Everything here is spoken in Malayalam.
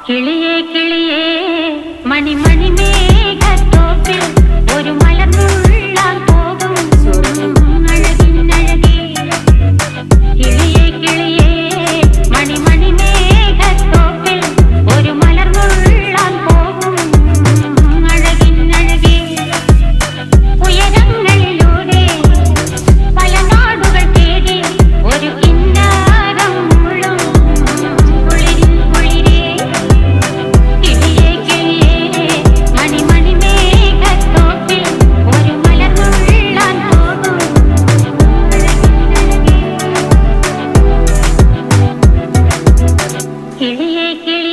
കിളിയേ കിളിയേ മണിമണി മേഘത്തോപ്പിൽ ഒരു മലർന്നുള്ളാൻ പോകും അഴകിനഴകേ. കിളിയേ കിളിയേ മണിമണി മേഘത്തോപ്പിൽ ഒരു മലർന്നുള്ളാൻ പോകും അഴകിനഴകേ. ഉയരങ്ങളിലൂടെ പല നാടുകൾ തേടി ഒരു കിന്നാരം മുള്ളും കുളിരിൻ കുളിരേ. കിളിയേ കിളിയേ മണിമണി മേഘത്തോപ്പിൽ ഒരു മലർന്നുള്ളാൻ പോകും അഴകിനഴകേ. കിളിയേ കിളിയേ